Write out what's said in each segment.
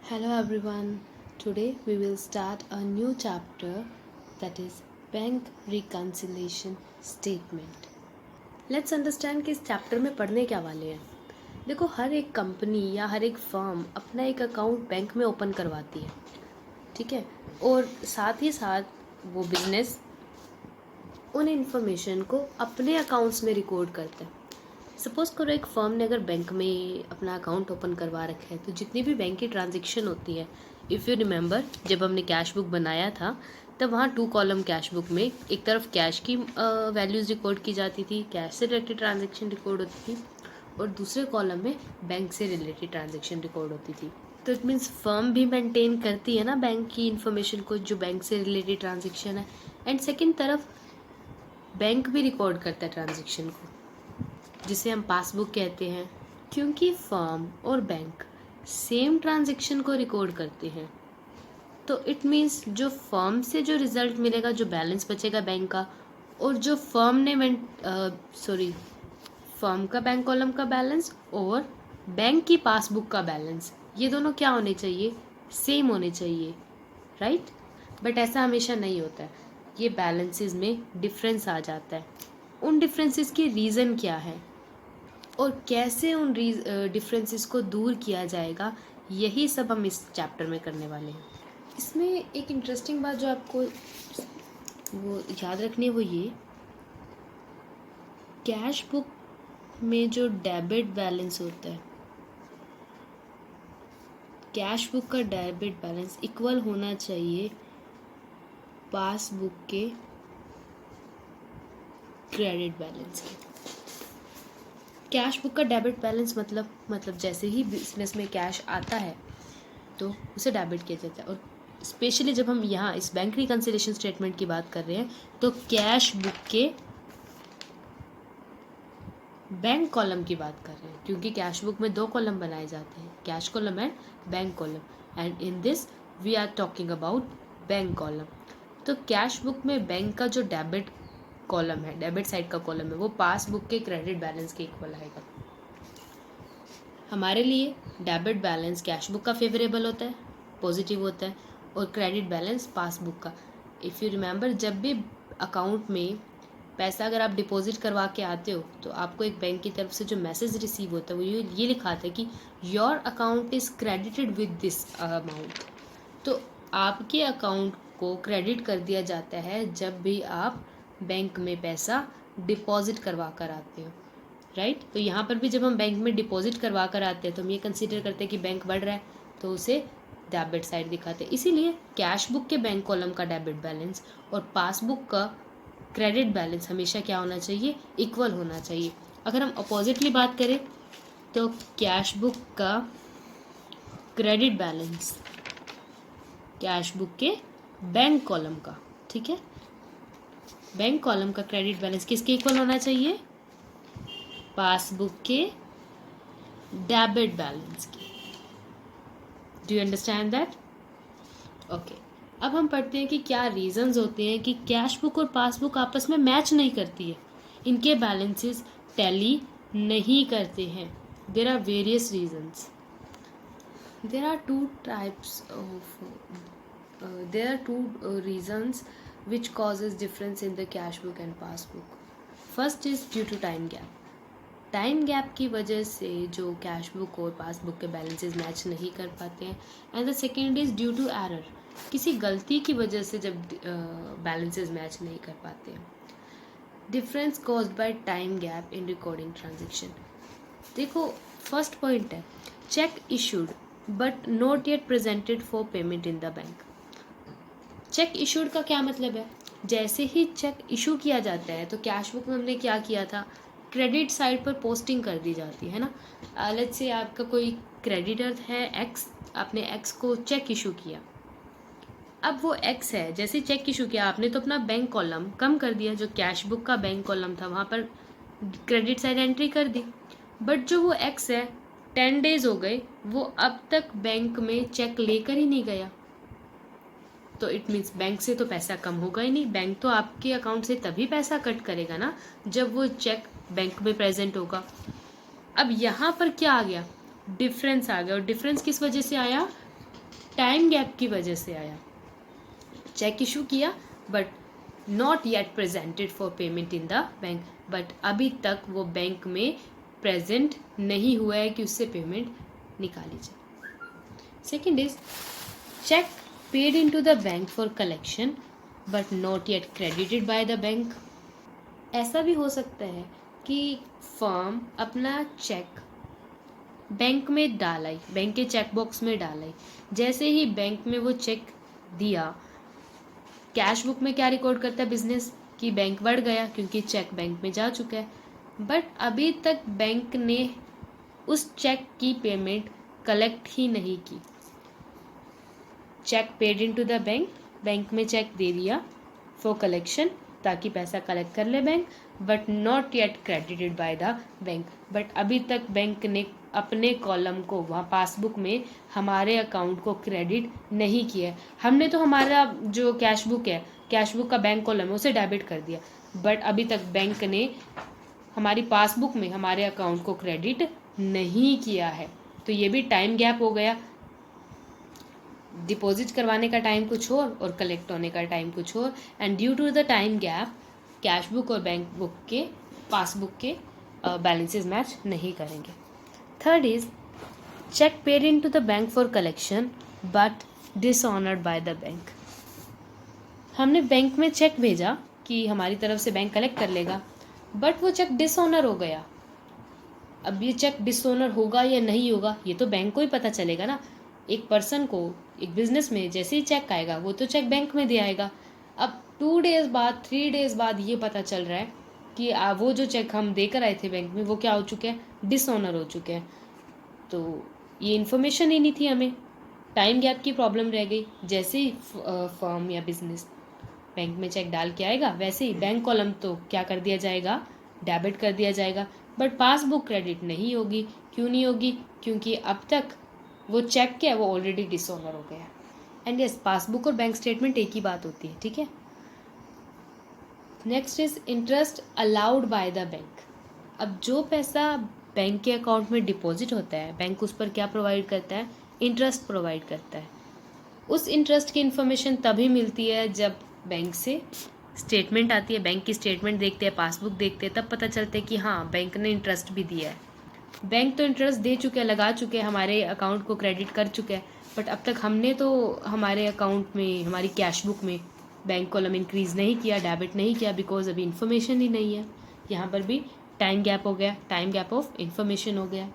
Hello everyone. Today we will start a new chapter that is bank reconciliation statement. Let's understand कि इस chapter में पढ़ने क्या वाले हैं. देखो, हर एक कंपनी या हर एक फर्म अपना एक अकाउंट बैंक में ओपन करवाती है, ठीक है, और साथ ही साथ वो बिजनेस उन इन्फॉर्मेशन को अपने अकाउंट्स में रिकॉर्ड करता है. सपोज करो एक फर्म ने अगर बैंक में अपना अकाउंट ओपन करवा रखा है, तो जितनी भी बैंक की ट्रांजेक्शन होती है, इफ़ यू रिमेंबर जब हमने कैश बुक बनाया था तब वहाँ 2 कॉलम कैश बुक में एक तरफ कैश की वैल्यूज़ रिकॉर्ड की जाती थी, कैश से रिलेटेड ट्रांजेक्शन रिकॉर्ड होती थी, और दूसरे कॉलम में बैंक से रिलेटेड ट्रांजेक्शन रिकॉर्ड होती थी. तो इट मीन्स फर्म भी मेंटेन करती है ना बैंक की इन्फॉर्मेशन को, जो बैंक से रिलेटेड ट्रांजेक्शन है, एंड सेकेंड तरफ बैंक भी रिकॉर्ड करता है ट्रांजेक्शन को, जिसे हम पासबुक कहते हैं, क्योंकि फर्म और बैंक सेम ट्रांजैक्शन को रिकॉर्ड करते हैं. तो इट मीन्स जो फर्म से जो रिजल्ट मिलेगा, जो बैलेंस बचेगा बैंक का, और जो फर्म ने फर्म का बैंक कॉलम का बैलेंस और बैंक की पासबुक का बैलेंस, ये दोनों क्या होने चाहिए? सेम होने चाहिए, राइट? बट ऐसा हमेशा नहीं होता है. ये बैलेंसेस में डिफरेंस आ जाता है. उन डिफरेंसेस की रीज़न क्या है और कैसे उन डिफरेंसेस को दूर किया जाएगा, यही सब हम इस चैप्टर में करने वाले हैं. इसमें एक इंटरेस्टिंग बात जो आपको वो याद रखनी है, वो ये, कैश बुक में जो डेबिट बैलेंस होता है, कैश बुक का डेबिट बैलेंस इक्वल होना चाहिए पासबुक के क्रेडिट बैलेंस के. कैश बुक का डेबिट बैलेंस मतलब जैसे ही बिजनेस में कैश आता है तो उसे डेबिट किया जाता है. और स्पेशली जब हम यहाँ इस बैंक रिकंसिलिएशन स्टेटमेंट की बात कर रहे हैं, तो कैश बुक के बैंक कॉलम की बात कर रहे हैं, क्योंकि कैश बुक में 2 कॉलम बनाए जाते हैं, cash column and bank column, and in this we are talking about bank column. तो कैश बुक में बैंक का जो डेबिट कॉलम है, डेबिट साइड का कॉलम है, वो पासबुक के क्रेडिट बैलेंस के इक्वल आएगा. हमारे लिए डेबिट बैलेंस कैश बुक का फेवरेबल होता है, पॉजिटिव होता है, और क्रेडिट बैलेंस पासबुक का. इफ़ यू रिमेंबर, जब भी अकाउंट में पैसा अगर आप डिपॉजिट करवा के आते हो, तो आपको एक बैंक की तरफ से जो मैसेज रिसीव होता है वो ये लिखा आता है कि your account is credited with this amount. तो आपके अकाउंट को क्रेडिट कर दिया जाता है जब भी आप बैंक में पैसा डिपॉजिट करवा कर आते हो, राइट? तो यहाँ पर भी जब हम बैंक में डिपॉजिट करवा कर आते हैं तो हम ये कंसीडर करते हैं कि बैंक बढ़ रहा है, तो उसे डेबिट साइड दिखाते हैं. इसीलिए कैश बुक के बैंक कॉलम का डेबिट बैलेंस और पासबुक का क्रेडिट बैलेंस हमेशा क्या होना चाहिए? इक्वल होना चाहिए. अगर हम अपोजिटली बात करें तो कैश बुक का क्रेडिट बैलेंस कैश बुक के बैंक कॉलम का, ठीक है, बैंक कॉलम का क्रेडिट बैलेंस किसके इक्वल होना चाहिए? पासबुक के डेबिट बैलेंस की. Do you understand that? Okay. अब हम पढ़ते हैं कि क्या रीजंस होते हैं कि कैश बुक और पासबुक आपस में मैच नहीं करती है, इनके बैलेंसेस टैली नहीं करते हैं. There are various reasons. There are two reasons which causes difference in the cash book and passbook. First is due to time gap. Time gap की वजह से जो कैश बुक और पासबुक के बैलेंसेस मैच नहीं कर पाते हैं. And the second is due to error, किसी गलती की वजह से जब बैलेंसेस मैच नहीं कर पाते हैं. Difference caused by time gap in recording transaction. देखो, फर्स्ट पॉइंट है check issued but not yet presented for payment in the bank. Check issued का क्या मतलब है? जैसे ही चेक इशू किया जाता है तो कैश बुक में हमने क्या किया था, क्रेडिट साइड पर पोस्टिंग कर दी जाती है ना. लेट्स से आपका कोई क्रेडिटर है एक्स, आपने एक्स को चेक इशू किया. अब वो एक्स है, जैसे चेक इशू किया आपने तो अपना बैंक कॉलम कम कर दिया, जो कैश बुक का बैंक कॉलम था वहाँ पर क्रेडिट साइड एंट्री कर दी. बट जो वो एक्स है 10 days हो गए, वो अब तक बैंक में चेक लेकर ही नहीं गया. तो इट मीन्स बैंक से तो पैसा कम होगा ही नहीं. बैंक तो आपके अकाउंट से तभी पैसा कट करेगा ना जब वो चेक बैंक में प्रेजेंट होगा. अब यहाँ पर क्या आ गया? डिफरेंस आ गया. और डिफरेंस किस वजह से आया? टाइम गैप की वजह से आया। चेक इशू किया but not yet presented for payment in the bank, but अभी तक वो बैंक में प्रेजेंट नहीं हुआ है कि उससे पेमेंट निकाली जाए। Second is cheque paid in to the bank for collection but not yet credited by the bank. ऐसा भी हो सकता है कि फर्म अपना चेक बैंक में डालाई, बैंक के चेक बॉक्स में डालाई, जैसे ही बैंक में वो चेक दिया, कैश बुक में क्या रिकॉर्ड करता है बिजनेस कि बैंक बढ़ गया क्योंकि चेक बैंक में जा चुका है, बट अभी तक बैंक ने उस चेक की पेमेंट कलेक्ट ही नहीं की। Cheque paid in to the bank, bank में चेक दे दिया फॉर कलेक्शन ताकि पैसा कलेक्ट कर ले bank, but not yet credited by the bank, but अभी तक बैंक ने अपने कॉलम को वहाँ पासबुक में हमारे अकाउंट को क्रेडिट नहीं किया है। हमने तो हमारा जो कैश बुक है, कैश बुक का बैंक कॉलम है, उसे डेबिट कर दिया, बट अभी तक बैंक ने हमारी पासबुक में हमारे अकाउंट को क्रेडिट नहीं किया है। तो ये भी टाइम गैप हो गया। डिपॉजिट करवाने का टाइम कुछ और कलेक्ट होने का टाइम कुछ और, and due to the time gap cash book और बैंक बुक के पासबुक के बैलेंसेस मैच नहीं करेंगे। Third is cheque paid in to the bank for collection but dishonoured by the bank. हमने बैंक में चेक भेजा कि हमारी तरफ से बैंक कलेक्ट कर लेगा, बट वो चेक डिसऑनर हो गया। अब ये चेक डिसऑनर होगा या नहीं होगा ये तो बैंक को ही पता चलेगा ना। एक पर्सन को, एक बिजनेस में जैसे ही चेक आएगा वो तो चेक बैंक में दे आएगा। अब 2 डेज बाद 3 डेज बाद ये पता चल रहा है कि वो जो चेक हम देकर आए थे बैंक में वो क्या हो चुके हैं, डिसऑनर हो चुके हैं। तो ये इन्फॉर्मेशन ही नहीं थी हमें, टाइम गैप की प्रॉब्लम रह गई। जैसे ही फर्म या बिजनेस बैंक में चेक डाल के आएगा वैसे ही बैंक कॉलम तो क्या कर दिया जाएगा, डेबिट कर दिया जाएगा, बट पासबुक क्रेडिट नहीं होगी। क्यों नहीं होगी? क्योंकि अब तक वो चेक क्या है वो ऑलरेडी डिसऑनर हो गया। एंड यस, पासबुक और बैंक स्टेटमेंट एक ही बात होती है, ठीक है। Next is interest allowed by the bank. अब जो पैसा बैंक के अकाउंट में डिपॉजिट होता है बैंक उस पर क्या प्रोवाइड करता है, इंटरेस्ट प्रोवाइड करता है। उस इंटरेस्ट की इन्फॉर्मेशन तभी मिलती है जब बैंक से स्टेटमेंट आती है, बैंक की स्टेटमेंट देखते हैं, पासबुक देखते हैं, तब पता चलता है कि हाँ बैंक ने इंटरेस्ट भी दिया है। बैंक तो इंटरेस्ट दे चुके हैं, लगा चुके हैं, हमारे अकाउंट को क्रेडिट कर चुके हैं, बट अब तक हमने तो हमारे अकाउंट में, हमारी कैश बुक में बैंक कॉलम इंक्रीज़ नहीं किया, डेबिट नहीं किया, बिकॉज अभी इन्फॉर्मेशन ही नहीं है। यहाँ पर भी टाइम गैप हो गया, टाइम गैप ऑफ इन्फॉर्मेशन हो गया।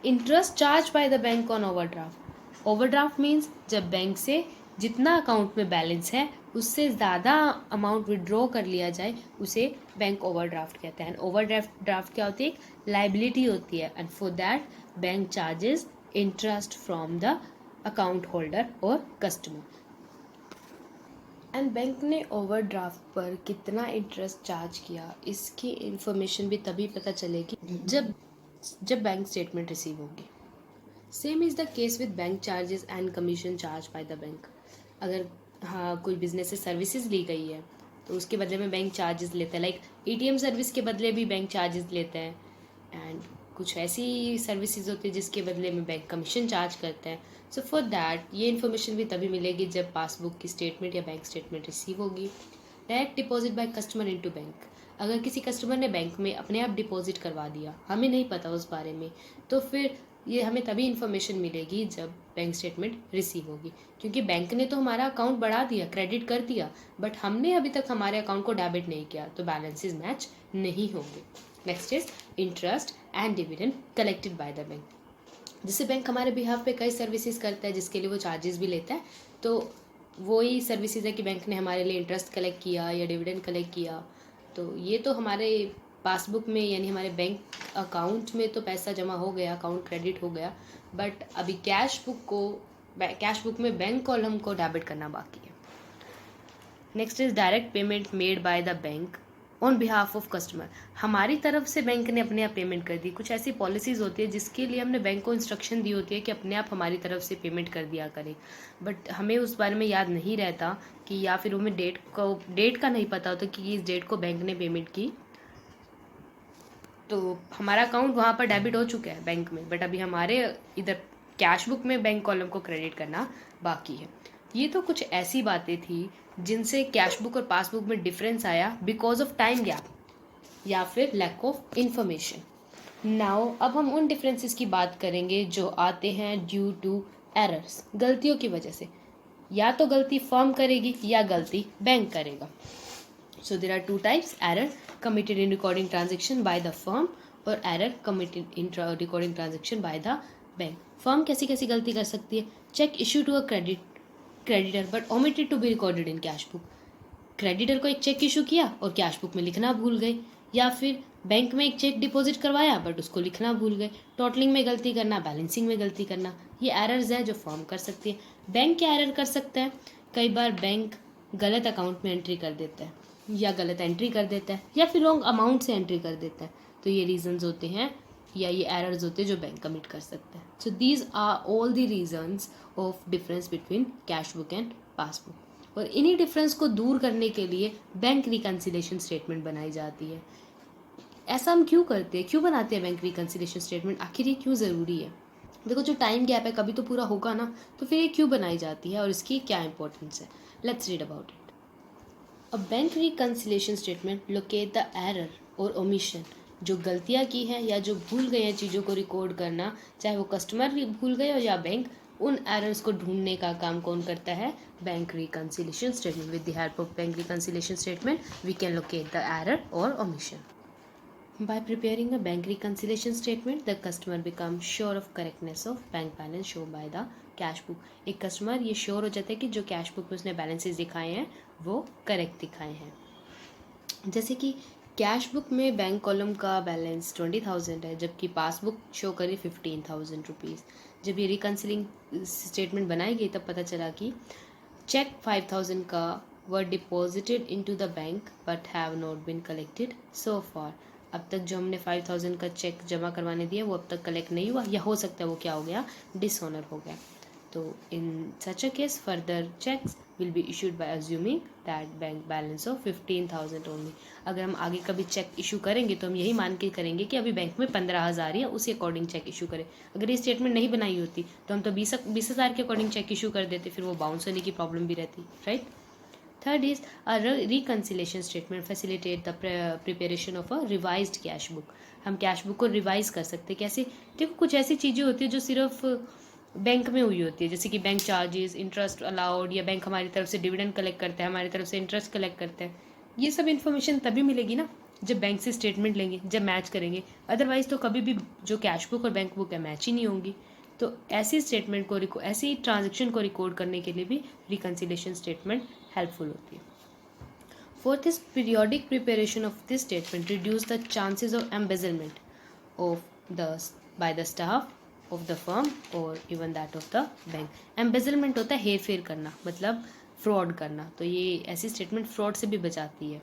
Interest charge by the bank on overdraft. Overdraft means जब बैंक से जितना अकाउंट में बैलेंस है उससे ज़्यादा अमाउंट विड्रॉ कर लिया जाए उसे बैंक ओवरड्राफ्ट कहते हैं। ओवरड्राफ्ट क्या होती है, एक लाइबिलिटी होती है, and for that bank charges interest from the account holder और कस्टमर। एंड बैंक ने ओवरड्राफ्ट पर कितना इंटरेस्ट चार्ज किया इसकी इंफॉर्मेशन भी तभी पता चलेगी जब बैंक स्टेटमेंट रिसीव होगी। Same is the case with bank charges and commission charge by the bank. अगर कोई बिजनेस से सर्विसेज ली गई है तो उसके बदले में बैंक चार्जेस लेता है, लाइक एटीएम सर्विस के बदले भी बैंक चार्जेस लेता है, एंड कुछ ऐसी सर्विसेज होती है जिसके बदले में बैंक कमीशन चार्ज करता है। सो फॉर दैट ये इन्फॉर्मेशन भी तभी मिलेगी जब पासबुक की स्टेटमेंट या बैंक स्टेटमेंट रिसीव होगी। Direct deposit by customer into bank. अगर किसी कस्टमर ने बैंक में अपने आप डिपॉजिट करवा दिया, हमें नहीं पता उस बारे में, तो फिर ये हमें तभी इन्फॉर्मेशन मिलेगी जब बैंक स्टेटमेंट रिसीव होगी, क्योंकि बैंक ने तो हमारा अकाउंट बढ़ा दिया, क्रेडिट कर दिया, बट हमने अभी तक हमारे अकाउंट को डेबिट नहीं किया, तो बैलेंसेस मैच नहीं होंगे। Next is interest and dividend collected by the bank. जिससे बैंक हमारे बिहाफ पे कई सर्विसेज करता है जिसके लिए वो चार्जेस भी लेता है, तो वही सर्विसेज है कि बैंक ने हमारे लिए इंटरेस्ट कलेक्ट किया या डिविडेंड कलेक्ट किया, तो ये तो हमारे पासबुक में यानी हमारे बैंक अकाउंट में तो पैसा जमा हो गया, अकाउंट क्रेडिट हो गया, बट अभी कैश बुक में बैंक कॉलम को डेबिट करना बाकी है। Next is direct payment made by the bank on behalf of customer. हमारी तरफ से बैंक ने अपने आप पेमेंट कर दी। कुछ ऐसी पॉलिसीज़ होती है जिसके लिए हमने बैंक को इंस्ट्रक्शन दी होती है कि अपने आप हमारी तरफ से पेमेंट कर दिया करें, बट हमें उस बारे में याद नहीं रहता कि, या फिर हमें डेट का नहीं पता होता कि इस डेट को बैंक ने पेमेंट की, तो हमारा अकाउंट वहाँ पर डेबिट हो चुका है बैंक में, बट अभी हमारे इधर कैश बुक में बैंक कॉलम को क्रेडिट करना बाकी है। ये तो कुछ ऐसी बातें थी जिनसे कैश बुक और पासबुक में डिफरेंस आया बिकॉज ऑफ टाइम गैप या फिर लैक ऑफ इंफॉर्मेशन। नाउ अब हम उन डिफरेंसेस की बात करेंगे जो आते हैं ड्यू टू एरर्स, गलतियों की वजह से। या तो गलती फर्म करेगी या गलती बैंक करेगा। So there are two types, error committed in recording transaction by the firm और error committed in recording transaction by the bank. Firm कैसी कैसी गलती कर सकती है? Cheque issue to a creditor but omitted to be recorded in cash book. Creditor को एक check issue किया और कैश बुक में लिखना भूल गए, या फिर बैंक में एक चेक डिपॉजिट करवाया बट उसको लिखना भूल गए। टोटलिंग में गलती करना, बैलेंसिंग में गलती करना, ये एरर्स है जो फर्म कर सकती है। बैंक क्या एरर कर सकता है? कई बार बैंक गलत अकाउंट में एंट्री कर देता है या गलत एंट्री कर देता है या फिर रॉन्ग अमाउंट से एंट्री कर देता है। तो ये रीजंस होते हैं या ये एरर्स होते हैं जो बैंक कमिट कर सकता है। So these are all the reasons of difference between cash book and passbook. और इन्हीं डिफरेंस को दूर करने के लिए बैंक रिकन्सिलेशन स्टेटमेंट बनाई जाती है। ऐसा हम क्यों करते हैं, क्यों बनाते हैं बैंक रिकन्सिलेशन स्टेटमेंट? आखिर ये क्यों ज़रूरी है? देखो, जो टाइम गैप है कभी तो पूरा होगा ना, तो फिर ये क्यों बनाई जाती है और इसकी क्या इंपॉर्टेंस है? Let's read about it. A bank reconciliation statement locate the error और ओमिशन, जो गलतियाँ की हैं या जो भूल गए हैं चीज़ों को रिकॉर्ड करना, चाहे वो कस्टमर भी भूल गए हो या बैंक, उन एरर्स को ढूंढने का काम कौन करता है? Bank reconciliation statement. With the help of bank reconciliation statement we can locate the error और omission. By preparing a bank reconciliation statement, the customer becomes sure of correctness of bank balance shown by the cash book. एक customer ये sure हो जाता है कि जो cash book में उसने बैलेंसेस दिखाए हैं वो करेक्ट दिखाए हैं। जैसे कि कैश बुक में बैंक कॉलम का बैलेंस 20,000 है जबकि पासबुक शो करे 15,000 रुपीज़। जब ये रिकन्सिलिंग स्टेटमेंट बनाई गई तब पता चला कि चेक 5,000 का were deposited into the bank but have not been collected so far. अब तक जो हमने 5,000 का चेक जमा करवाने दिया वो अब तक कलेक्ट नहीं हुआ, या हो सकता है वो क्या हो गया? डिसऑनर हो गया। तो in such a case further cheques will be issued by assuming that bank balance of 15,000 only. अगर हम आगे कभी चेक इशू करेंगे तो हम यही मान के करेंगे कि अभी बैंक में 15,000 ही है, उसी अकॉर्डिंग चेक इशू करें। अगर ये स्टेटमेंट नहीं बनाई होती तो हम तो 20,000 के अकॉर्डिंग चेक इशू कर देते, फिर वो बाउंस होने की प्रॉब्लम भी रहती, right. Third is a reconciliation statement facilitate the preparation of a revised cash book. हम कैश बुक को रिवाइज कर सकते हैं। कैसे? देखो, कुछ ऐसी चीज़ें होती है जो सिर्फ बैंक में हुई होती है, जैसे कि बैंक चार्जेस, इंटरेस्ट अलाउड, या बैंक हमारी तरफ से डिविडेंड कलेक्ट करता है, हमारी तरफ से इंटरेस्ट कलेक्ट करता है। ये सब इन्फॉर्मेशन तभी मिलेगी ना जब बैंक से स्टेटमेंट लेंगे, जब मैच करेंगे। अदरवाइज तो कभी भी जो कैश बुक और बैंक बुक है मैच ही नहीं होंगी। तो ऐसी स्टेटमेंट को, ऐसी ट्रांजेक्शन को रिकॉर्ड करने के लिए भी रिकन्सिलेशन स्टेटमेंट हेल्पफुल होती है। Fourth is periodic preparation of this statement reduce the chances of embezzlement of the by the staff of the firm और even that of the bank. Embezzlement होता है हेर फेर करना, मतलब फ्रॉड करना। तो ये ऐसी स्टेटमेंट फ्रॉड से भी बचाती है,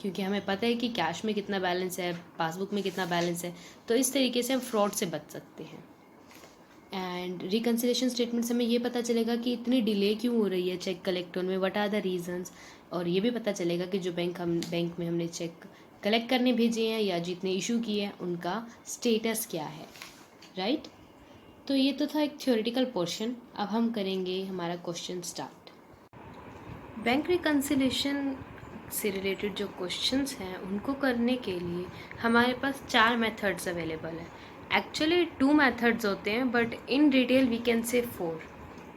क्योंकि हमें पता है कि कैश में कितना बैलेंस है, पासबुक में कितना बैलेंस है, तो इस तरीके से हम फ्रॉड से बच सकते हैं। एंड रिकन्सिलेशन स्टेटमेंट से हमें ये पता चलेगा कि इतनी डिले क्यों हो रही है चेक कलेक्ट होने में, व्हाट आर द रीजंस। और ये भी पता चलेगा कि जो बैंक में हमने चेक कलेक्ट करने भेजे हैं या जितने इशू किए हैं उनका स्टेटस क्या है, राइट। तो ये तो था एक थ्योरेटिकल पोर्शन। अब हम करेंगे हमारा क्वेश्चन स्टार्ट। बैंक रिकन्सिलेशन से रिलेटेड जो क्वेश्चंस हैं उनको करने के लिए हमारे पास 4 मेथड्स अवेलेबल है। एक्चुअली 2 मेथड्स होते हैं but in detail we can say 4,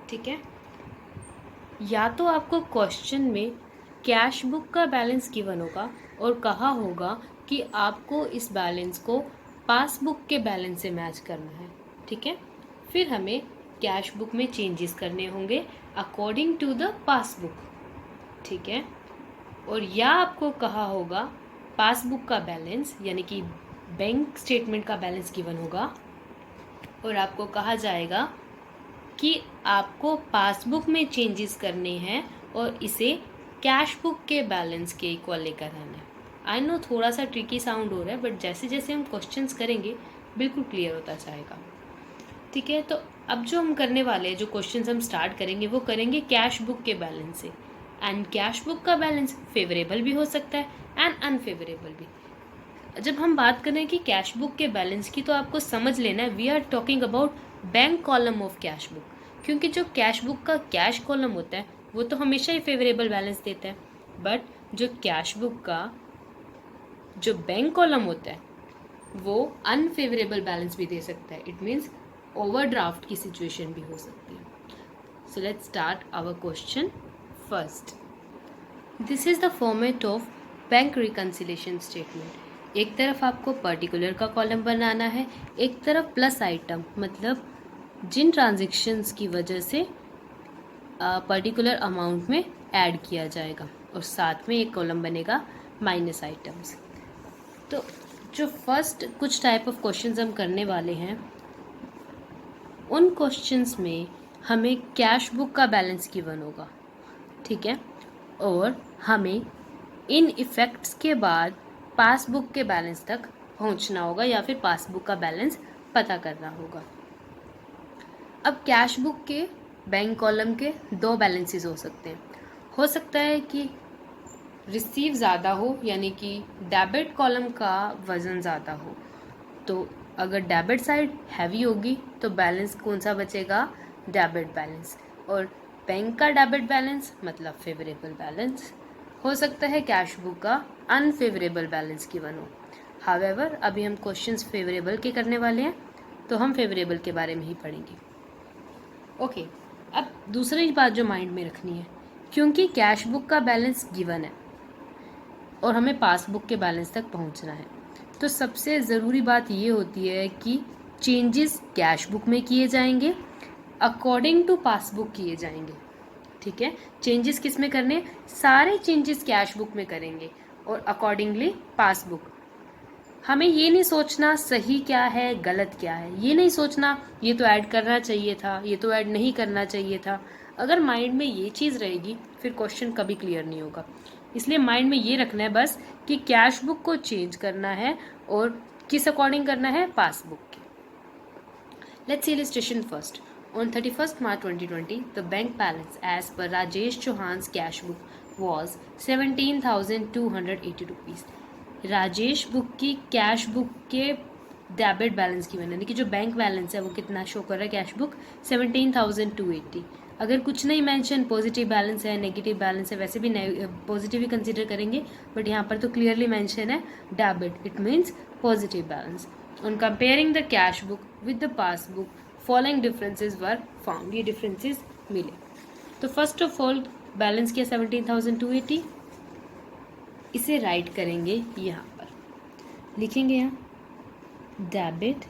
ठीक है। या तो आपको क्वेश्चन में कैश बुक का बैलेंस गिवन होगा और कहा होगा कि आपको इस बैलेंस को पासबुक के बैलेंस से मैच करना है, ठीक है। फिर हमें कैश बुक में चेंजेस करने होंगे अकॉर्डिंग टू द पासबुक, ठीक है। और या आपको कहा होगा पासबुक का बैलेंस यानी कि बैंक स्टेटमेंट का बैलेंस गिवन होगा और आपको कहा जाएगा कि आपको पासबुक में चेंजेस करने हैं और इसे कैश बुक के बैलेंस के इक्वल लेकर आना है। आई नो थोड़ा सा ट्रिकी साउंड हो रहा है बट जैसे जैसे हम क्वेश्चंस करेंगे बिल्कुल क्लियर होता जाएगा, ठीक है। तो अब जो हम करने वाले हैं, जो क्वेश्चंस हम स्टार्ट करेंगे वो करेंगे कैश बुक के बैलेंस से। एंड कैश बुक का बैलेंस फेवरेबल भी हो सकता है एंड अनफेवरेबल भी। जब हम बात करें कि कैश बुक के बैलेंस की तो आपको समझ लेना है we are talking about bank column of cash book, क्योंकि जो कैश बुक का कैश कॉलम होता है वो तो हमेशा ही फेवरेबल बैलेंस देता है, बट जो कैश बुक का जो बैंक कॉलम होता है वो अनफेवरेबल बैलेंस भी दे सकता है। इट मीन्स ओवरड्राफ्ट की सिचुएशन भी हो सकती है। So let's start our question first. This is the format of bank reconciliation statement. एक तरफ आपको पर्टिकुलर का कॉलम बनाना है, एक तरफ प्लस आइटम, मतलब जिन ट्रांजेक्शन्स की वजह से पर्टिकुलर अमाउंट में ऐड किया जाएगा, और साथ में एक कॉलम बनेगा माइनस आइटम्स। तो जो फर्स्ट कुछ टाइप ऑफ क्वेश्चंस हम करने वाले हैं, उन क्वेश्चंस में हमें कैश बुक का बैलेंस गिवन होगा, ठीक है, और हमें इन इफ़ेक्ट्स के बाद पासबुक के बैलेंस तक पहुंचना होगा या फिर पासबुक का बैलेंस पता करना होगा। अब कैश बुक के बैंक कॉलम के दो बैलेंसेस हो सकते हैं। हो सकता है कि रिसीव ज़्यादा हो, यानी कि डेबिट कॉलम का वज़न ज़्यादा हो, तो अगर डेबिट साइड हैवी होगी तो बैलेंस कौन सा बचेगा, डेबिट बैलेंस, और बैंक का डेबिट बैलेंस मतलब फेवरेबल बैलेंस। हो सकता है कैश बुक का अनफेवरेबल बैलेंस गिवन हो। हावेवर अभी हम क्वेश्चंस फेवरेबल के करने वाले हैं, तो हम फेवरेबल के बारे में ही पढ़ेंगे। ओके, अब दूसरी बात जो माइंड में रखनी है, क्योंकि कैश बुक का बैलेंस गिवन है और हमें पासबुक के बैलेंस तक पहुंचना है, तो सबसे ज़रूरी बात ये होती है कि चेंजेस कैश बुक में किए जाएंगे, अकॉर्डिंग टू पासबुक किए जाएंगे, ठीक है। चेंजेस किस में करने, सारे चेंजेस कैश बुक में करेंगे और अकॉर्डिंगली पासबुक। हमें ये नहीं सोचना सही क्या है गलत क्या है, ये नहीं सोचना ये तो ऐड करना चाहिए था, ये तो ऐड नहीं करना चाहिए था। अगर माइंड में ये चीज़ रहेगी फिर क्वेश्चन कभी क्लियर नहीं होगा। इसलिए माइंड में ये रखना है बस कि कैश बुक को चेंज करना है और किस अकॉर्डिंग करना है, पासबुक के। Let's see illustration first. On 31st March 2020, the bank balance as per Rajesh Chauhan's cash book was 17,280 rupees. Rajesh book की कैश बुक के डेबिट बैलेंस की यानी कि जो बैंक बैलेंस है वो कितना शो कर रहा है, कैश बुक 17,280। अगर कुछ नहीं मेंशन, पॉजिटिव बैलेंस है, नेगेटिव बैलेंस है, वैसे भी पॉजिटिव ही कंसिडर करेंगे, बट यहाँ पर तो क्लियरली मेंशन है debit, it means positive balance. On comparing the cash book with the passbook following differences were found. ये डिफरेंसेस मिले। तो फर्स्ट ऑफ ऑल बैलेंस किया 17,280, इसे राइट करेंगे यहाँ पर, लिखेंगे यहाँ debit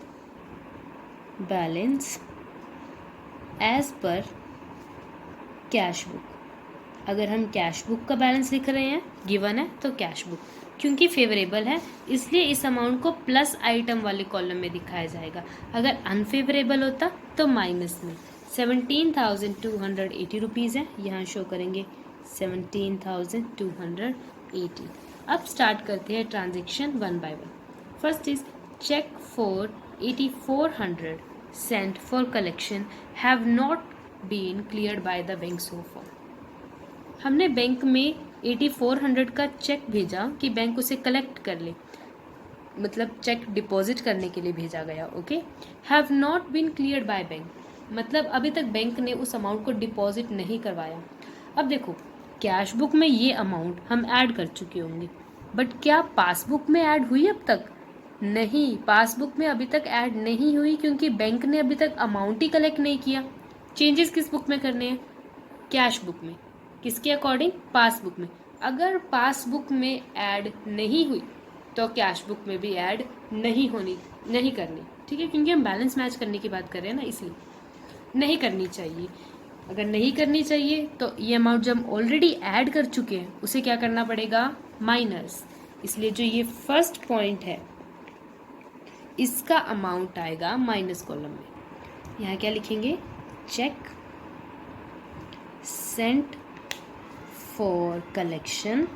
balance as per cash book. अगर हम कैश बुक का बैलेंस लिख रहे हैं, गिवन है, तो कैश बुक क्योंकि फेवरेबल है इसलिए इस अमाउंट को प्लस आइटम वाले कॉलम में दिखाया जाएगा। अगर अनफेवरेबल होता तो माइनस में। 17,280 रुपीज़ है, यहाँ शो करेंगे 17,280। अब स्टार्ट करते हैं transaction one by one. First is cheque for 8,400 sent for collection have not been cleared by the bank so far. हमने बैंक में 8,400 का चेक भेजा कि बैंक उसे कलेक्ट कर ले, मतलब चेक डिपॉजिट करने के लिए भेजा गया। Okay, have not been cleared by bank मतलब अभी तक बैंक ने उस अमाउंट को डिपॉजिट नहीं करवाया। अब देखो कैश बुक में ये अमाउंट हम ऐड कर चुके होंगे, बट क्या पासबुक में ऐड हुई अब तक? नहीं, पासबुक में अभी तक ऐड नहीं हुई क्योंकि बैंक ने अभी तक अमाउंट ही कलेक्ट नहीं किया। चेंजेस किस बुक में करने हैं? कैश बुक में। किसके अकॉर्डिंग? पासबुक में। अगर पासबुक में ऐड नहीं हुई तो कैश बुक में भी ऐड नहीं करनी, ठीक है, क्योंकि हम बैलेंस मैच करने की बात कर रहे हैं ना, इसलिए नहीं करनी चाहिए। अगर नहीं करनी चाहिए तो ये अमाउंट जब हम ऑलरेडी ऐड कर चुके हैं उसे क्या करना पड़ेगा? माइनस। इसलिए जो ये फर्स्ट पॉइंट है इसका अमाउंट आएगा माइनस कॉलम में। यहाँ क्या लिखेंगे? Cheque sent for collection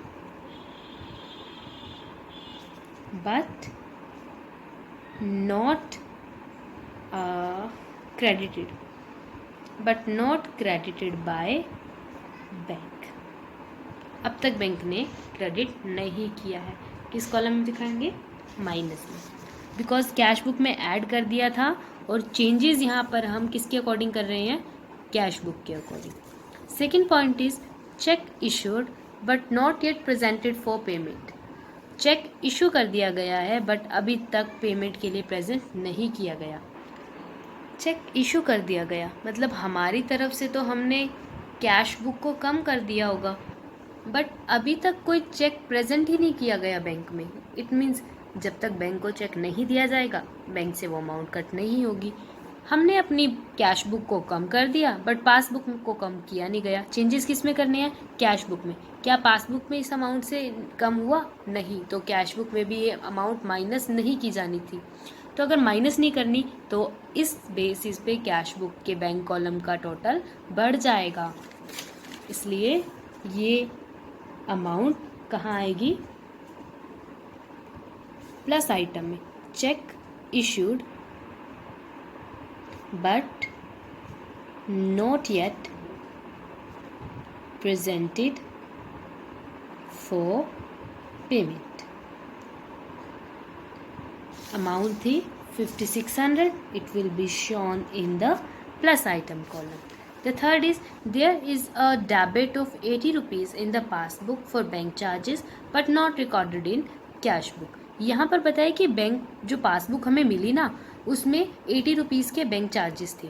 but not credited by bank. अब तक बैंक ने क्रेडिट नहीं किया है। किस कॉलम में दिखाएंगे? माइनस में, बिकॉज कैश बुक में ऐड कर दिया था और चेंजेस यहाँ पर हम किसके अकॉर्डिंग कर रहे हैं, कैश बुक के according. Second point is cheque issued but not yet presented for payment. Cheque issue कर दिया गया है बट अभी तक पेमेंट के लिए प्रेजेंट नहीं किया गया। चेक इशू कर दिया गया मतलब हमारी तरफ से तो हमने कैश बुक को कम कर दिया होगा, बट अभी तक कोई चेक प्रेजेंट ही नहीं किया गया बैंक में। इट मीन्स जब तक बैंक को चेक नहीं दिया जाएगा बैंक से वो अमाउंट कट नहीं होगी। हमने अपनी कैश बुक को कम कर दिया बट पासबुक को कम किया नहीं गया। चेंजेस किस में करने हैं, कैश बुक में। क्या पासबुक में इस अमाउंट से कम हुआ, नहीं, तो कैश बुक में भी ये अमाउंट माइनस नहीं की जानी थी। तो अगर माइनस नहीं करनी तो इस बेसिस पे कैश बुक के बैंक कॉलम का टोटल बढ़ जाएगा, इसलिए ये अमाउंट कहाँ आएगी, प्लस आइटम में। Check issued but not yet presented for payment. Amount थी 5600, it will be shown in the plus item column. The third is there is a debit of 80 rupees in the passbook for bank charges but not recorded in cash book। यहाँ पर बताया कि bank जो passbook हमें मिली ना उसमें 80 rupees के bank charges थे,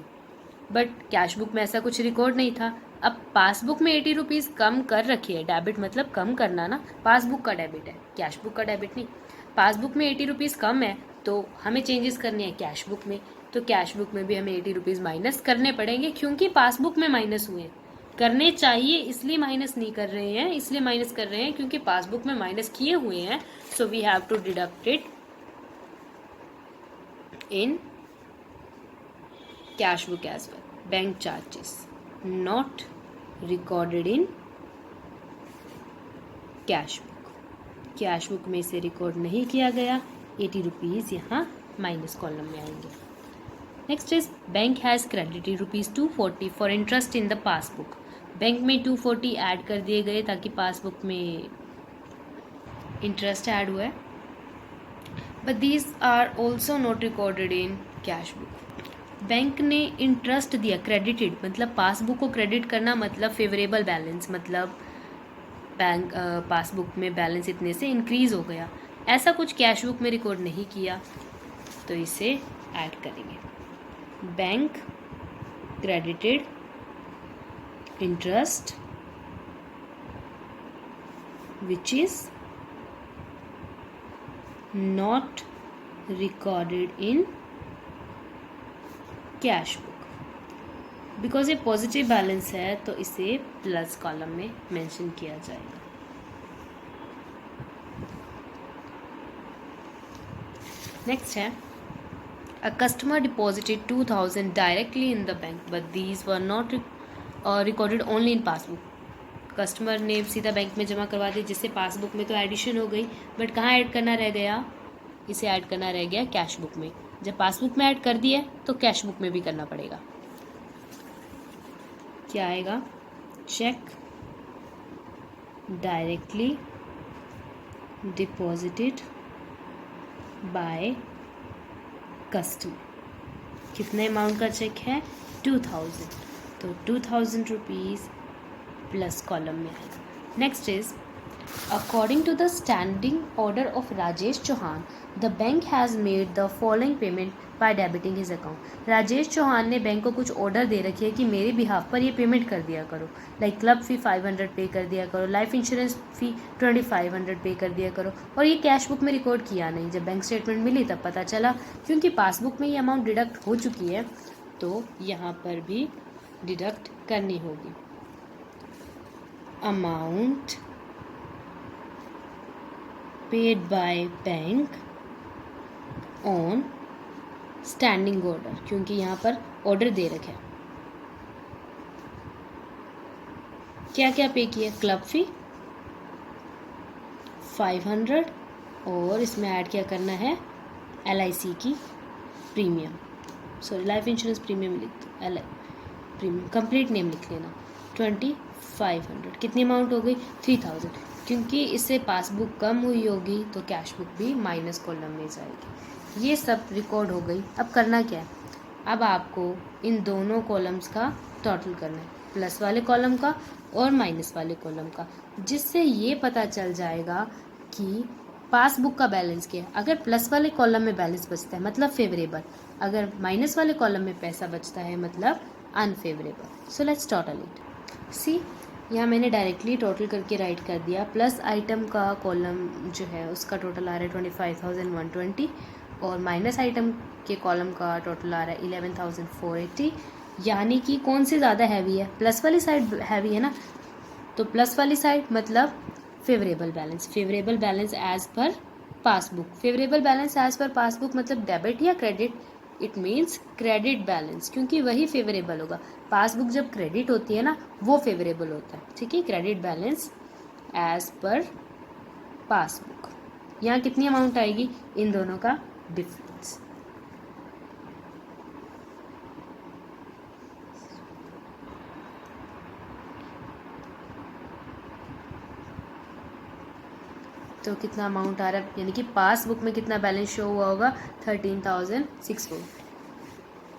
बट कैश बुक में ऐसा कुछ रिकॉर्ड नहीं था। अब पासबुक में 80 रुपीज़ कम कर रखी है, डेबिट मतलब कम करना ना, पासबुक का डेबिट है, कैश बुक का डेबिट नहीं। पासबुक में 80 रुपीज़ कम है तो हमें चेंजेस करने हैं कैश बुक में, तो कैश बुक में भी हमें 80 रुपीज़ माइनस करने पड़ेंगे क्योंकि पासबुक में माइनस हुए हैं। करने चाहिए इसलिए माइनस नहीं कर रहे हैं, इसलिए माइनस कर रहे हैं क्योंकि पासबुक में माइनस किए हुए हैं। So we have to deduct it in cash book as well. Bank charges not recorded in cash book, cash book में इसे रिकॉर्ड नहीं किया गया, 80 रुपीज़ यहाँ माइनस कॉलम में आएंगे। Next is bank has credited ₹240 for interest in the passbook. Bank में 240 add कर दिए गए ताकि पासबुक में इंटरेस्ट ऐड हुआ है, but these are also not recorded in cash book. Bank ने इंटरेस्ट दिया, क्रेडिटेड मतलब पासबुक को क्रेडिट करना मतलब फेवरेबल बैलेंस, मतलब बैंक पासबुक में बैलेंस इतने से इंक्रीज हो गया। ऐसा कुछ कैश बुक में रिकॉर्ड नहीं किया तो इसे ऐड करेंगे। Bank credited interest which is not recorded in cash book. Because ये पॉजिटिव बैलेंस है तो इसे प्लस कॉलम में मेंशन किया जाएगा। नेक्स्ट है A customer deposited 2000 directly in the bank but these were not recorded only in passbook। Customer ने सीधा बैंक में जमा करवा दी जिससे पासबुक में तो एडिशन हो गई, बट कहाँ ऐड करना रह गया, इसे ऐड करना रह गया कैश बुक में। जब पासबुक में ऐड कर दिया तो कैश बुक में भी करना पड़ेगा। क्या आएगा, cheque directly deposited by customer. कितने अमाउंट का चेक है, 2000, तो 2000 रुपीज़ प्लस कॉलम में आएगा। Next is according to the standing order of Rajesh Chauhan the bank has made the following payment by debiting his account. Rajesh Chauhan ने बैंक को कुछ ऑर्डर दे रखी है कि मेरे बिहाफ पर ये पेमेंट कर दिया करो, लाइक क्लब फ़ी 500 पे कर दिया करो, लाइफ इंश्योरेंस फ़ी 2500 पे कर दिया करो, और ये कैश बुक में रिकॉर्ड किया नहीं। जब बैंक स्टेटमेंट मिली तब पता चला क्योंकि पासबुक में ये अमाउंट डिडक्ट हो चुकी है तो यहाँ पर भी डिडक्ट करनी होगी। Amount paid by bank on standing order, क्योंकि यहाँ पर ऑर्डर दे रखे हैं। क्या क्या पे किया, क्लब फी 500 और इसमें ऐड क्या करना है, LIC की premium, sorry life insurance premium लिख दो, प्रीमियम कंप्लीट नेम लिख लेना, 2500। कितनी अमाउंट हो गई, 3000। क्योंकि इससे पासबुक कम हुई होगी तो कैश बुक भी माइनस कॉलम में जाएगी। ये सब रिकॉर्ड हो गई। अब करना क्या है, अब आपको इन दोनों कॉलम्स का टोटल करना है, प्लस वाले कॉलम का और माइनस वाले कॉलम का, जिससे ये पता चल जाएगा कि पासबुक का बैलेंस क्या है। अगर प्लस वाले कॉलम में बैलेंस बचता है मतलब फेवरेबल, अगर माइनस वाले कॉलम में पैसा बचता है मतलब unfavourable. So let's total it. See, यहाँ मैंने डायरेक्टली टोटल करके राइट कर दिया। प्लस आइटम का कॉलम जो है उसका टोटल आ रहा है 25,120 और माइनस आइटम के कॉलम का टोटल आ रहा है 11,480। यानी कि कौन सी ज़्यादा हैवी है? प्लस वाली साइड हैवी है ना, तो प्लस वाली साइड मतलब favourable balance. Favourable balance as per passbook. Favourable balance as per passbook मतलब डेबिट या credit? It means credit balance, क्योंकि वही फेवरेबल होगा। पासबुक जब क्रेडिट होती है ना वो फेवरेबल होता है, ठीक है। Credit balance as per passbook. यहाँ कितनी अमाउंट आएगी? इन दोनों का डिफरेंस। तो कितना अमाउंट आ रहा है, यानी कि पासबुक में कितना बैलेंस शो हुआ होगा? 13,640।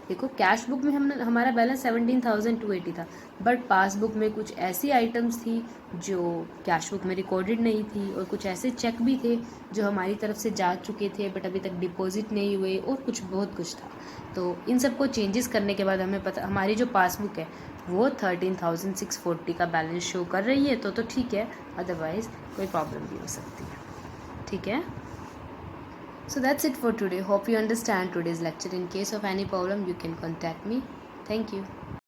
देखो कैश बुक में हमने हमारा बैलेंस 17,280 था, बट पासबुक में कुछ ऐसी आइटम्स थी जो कैश बुक में रिकॉर्डेड नहीं थी, और कुछ ऐसे चेक भी थे जो हमारी तरफ से जा चुके थे बट अभी तक डिपॉजिट नहीं हुए, और कुछ बहुत कुछ था। तो इन सबको चेंजेस करने के बाद हमें पता हमारी जो पासबुक है वो 13,640 का बैलेंस शो कर रही है, तो ठीक है, अदरवाइज़ कोई प्रॉब्लम भी हो सकती है, ठीक है। So that's it for today. Hope you understand today's lecture. In case of any problem, you can contact me. Thank you.